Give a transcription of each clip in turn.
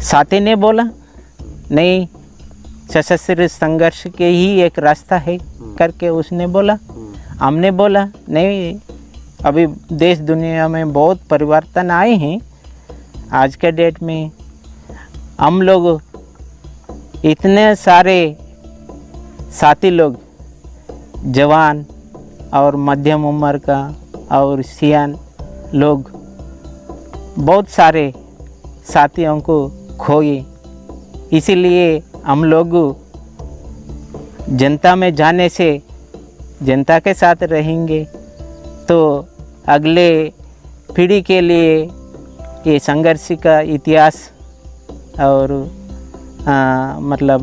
साथी ने बोला नहीं, सशस्त्र संघर्ष के ही एक रास्ता है करके उसने बोला। हमने बोला नहीं, अभी देश दुनिया में बहुत परिवर्तन आए हैं। आज के डेट में हम लोग इतने सारे साथी लोग, जवान और मध्यम उम्र का और सियान लोग, बहुत सारे साथियों को खोए। इसीलिए हम लोग जनता में जाने से, जनता के साथ रहेंगे तो अगले पीढ़ी के लिए ये संघर्ष का इतिहास और मतलब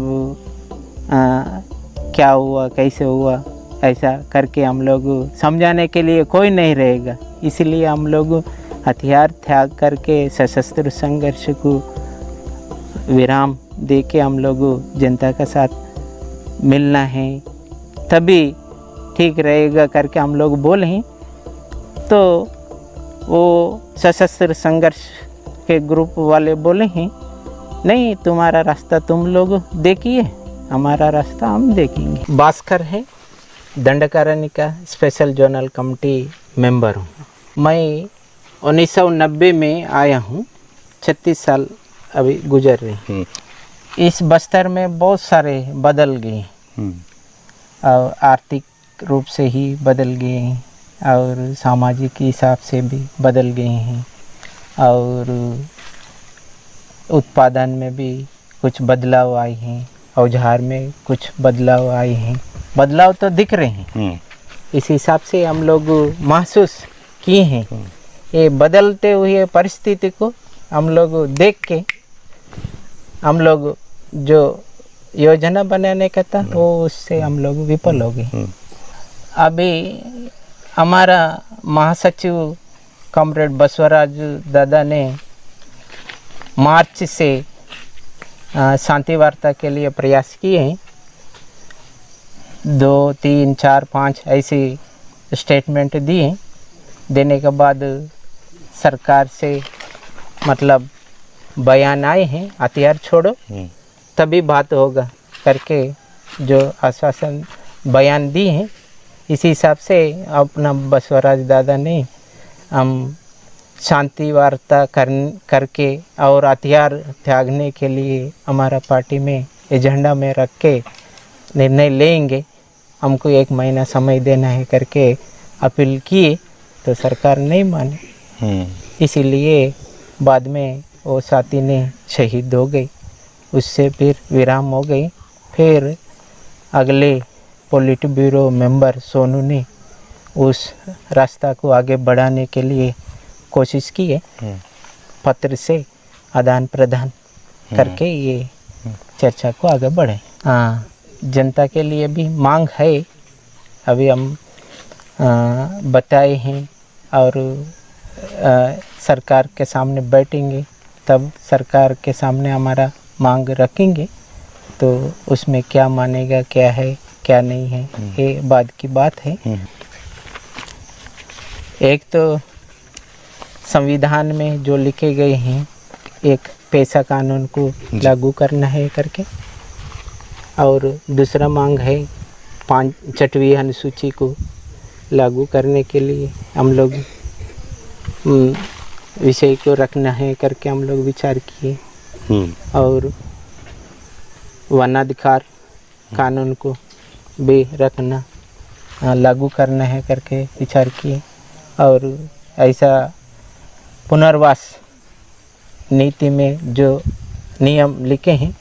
क्या हुआ, कैसे हुआ, ऐसा करके हम लोग समझाने के लिए कोई नहीं रहेगा। इसलिए हम लोग हथियार त्याग करके सशस्त्र संघर्ष को विराम दे के हम लोग जनता के साथ मिलना है, तभी ठीक रहेगा करके हम लोग बोले हैं। तो वो सशस्त्र संघर्ष के ग्रुप वाले बोले हैं नहीं, तुम्हारा रास्ता तुम लोग देखिए, हमारा रास्ता हम देखेंगे। भास्कर है, दंडकारण्य का स्पेशल जोनल कमेटी मेंबर हूँ। मैं 1990 में आया हूँ, 36 साल अभी गुजर रहे हैं। इस बस्तर में बहुत सारे बदल गए और आर्थिक रूप से ही बदल गए हैं और सामाजिक हिसाब से भी बदल गए हैं और उत्पादन में भी कुछ बदलाव आए हैं, औजार में कुछ बदलाव आए हैं। बदलाव तो दिख रहे हैं, इस हिसाब से हम लोग महसूस किए हैं। ये बदलते हुए परिस्थिति को हम लोग देख के हम लोग जो योजना बनाने का था वो उससे हम लोग विफल हो गए। अभी हमारा महासचिव कॉमरेड बसवराज दादा ने मार्च से शांति वार्ता के लिए प्रयास किए हैं। 2, 3, 4, 5 ऐसे स्टेटमेंट दिए। देने के बाद सरकार से मतलब बयान आए हैं, हथियार छोड़ो तभी बात होगा करके जो आश्वासन बयान दिए हैं, इसी हिसाब से अपना बसवराज दादा ने हम शांति वार्ता करके और हथियार त्यागने के लिए हमारा पार्टी में एजेंडा में रख के निर्णय लेंगे, हमको 1 महीना समय देना है करके अपील किए तो सरकार नहीं माने। इसीलिए बाद में वो साथी ने शहीद हो गई, उससे फिर विराम हो गई। फिर अगले पोलिट ब्यूरो मेंबर सोनू ने उस रास्ता को आगे बढ़ाने के लिए कोशिश की है, पत्र से आदान प्रदान करके ये चर्चा को आगे बढ़े। हाँ, जनता के लिए भी मांग है, अभी हम बताए हैं और सरकार के सामने बैठेंगे तब सरकार के सामने हमारा मांग रखेंगे, तो उसमें क्या मानेगा, क्या है क्या नहीं है, ये बाद की बात है। एक तो संविधान में जो लिखे गए हैं, एक पैसा कानून को लागू करना है करके, और दूसरा मांग है 5वीं अनुसूची को लागू करने के लिए हम लोग विषय को रखना है करके हम लोग विचार किए। और वनाधिकार कानून को भी रखना, लागू करना है करके विचार किए। और ऐसा पुनर्वास नीति में जो नियम लिखे हैं,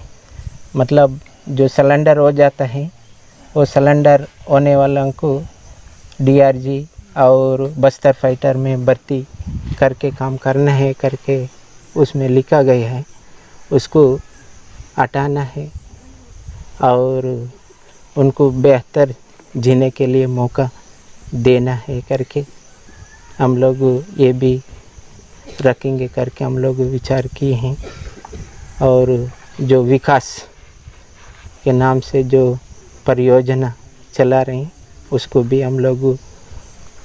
मतलब जो सिलेंडर हो जाता है वो सिलेंडर होने वालों को डीआरजी और बस्तर फाइटर में भर्ती करके काम करना है करके उसमें लिखा गया है, उसको हटाना है और उनको बेहतर जीने के लिए मौका देना है करके हम लोग ये भी रखेंगे करके हम लोग विचार किए हैं। और जो विकास के नाम से जो परियोजना चला रहे हैं उसको भी हम लोग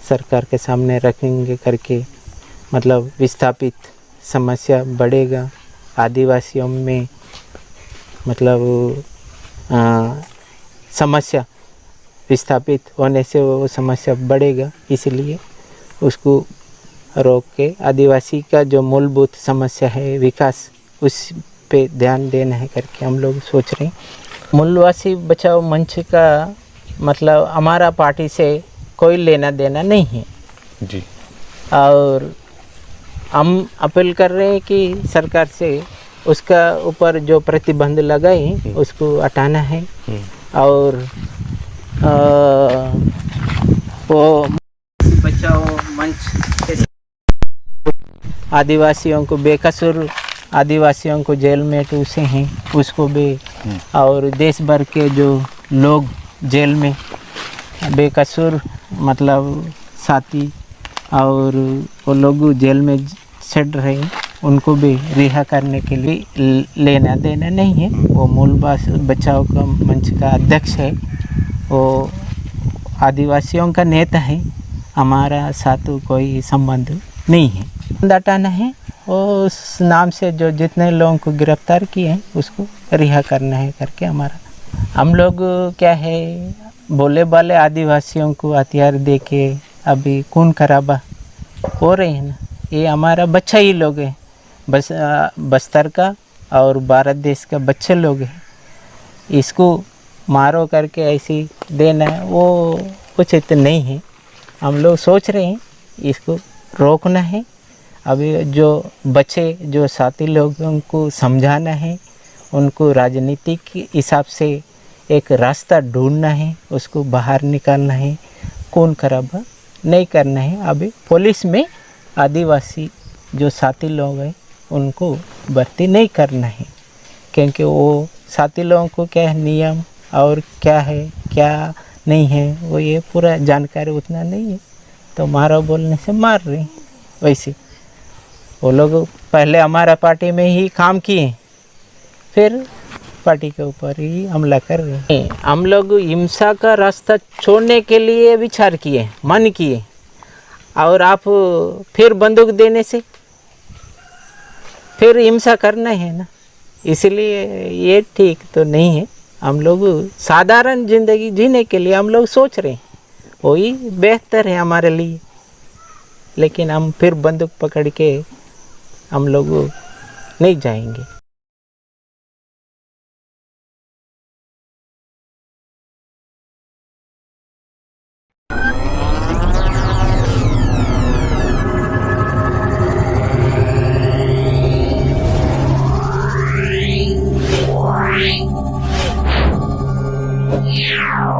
सरकार के सामने रखेंगे करके, मतलब विस्थापित समस्या बढ़ेगा आदिवासियों में मतलब समस्या विस्थापित होने से वो समस्या बढ़ेगा, इसलिए उसको रोक के आदिवासी का जो मूलभूत समस्या है विकास, उस पे ध्यान देना है करके हम लोग सोच रहे हैं। मूलवासी बचाओ मंच का मतलब हमारा पार्टी से कोई लेना देना नहीं है जी, और हम अपील कर रहे हैं कि सरकार से उसका ऊपर जो प्रतिबंध लगाए उसको हटाना है और वो बचाओ मंच आदिवासियों को बेकसूर आदिवासियों को जेल में टूसे हैं उसको भी, और देश भर के जो लोग जेल में बेकसूर मतलब साथी और वो लोग जेल में सड़ रहे हैं उनको भी रिहा करने के लिए लेना देना नहीं है। वो मूल बचाओ का मंच का अध्यक्ष है, वो आदिवासियों का नेता है, हमारा साथ कोई संबंध नहीं है। हटाना है और उस नाम से जो जितने लोगों को गिरफ्तार किए हैं उसको रिहा करना है करके हमारा। हम लोग क्या है बोले बाले आदिवासियों को हथियार दे के अभी खून खराबा हो रहे हैं ना, ये हमारा बच्चा ही लोग हैं, बस बस्तर का और भारत देश का बच्चे लोग हैं, इसको मारो करके ऐसी देना वो उचित नहीं है। हम लोग सोच रहे हैं इसको रोकना है। अभी जो बच्चे जो साथी लोगों को समझाना है, उनको राजनीतिक हिसाब से एक रास्ता ढूंढना है, उसको बाहर निकालना है, खून खराबा नहीं करना है। अभी पुलिस में आदिवासी जो साथी लोग हैं उनको भर्ती नहीं करना है, क्योंकि वो साथी लोगों को क्या है नियम और क्या है क्या नहीं है वो ये पूरा जानकारी उतना नहीं है, तो मारो बोलने से मार रहे हैं। वैसे वो लोग पहले हमारा पार्टी में ही काम किए, फिर पार्टी के ऊपर ही हमला कर रहे हैं। हम लोग हिंसा का रास्ता छोड़ने के लिए विचार किए, मन किए, और आप फिर बंदूक देने से फिर हिंसा करना है ना, इसलिए ये ठीक तो नहीं है। हम लोग साधारण जिंदगी जीने के लिए हम लोग सोच रहे हैं वही बेहतर है हमारे लिए, लेकिन हम फिर बंदूक पकड़ के हम लोग नहीं जाएंगे। Yeah.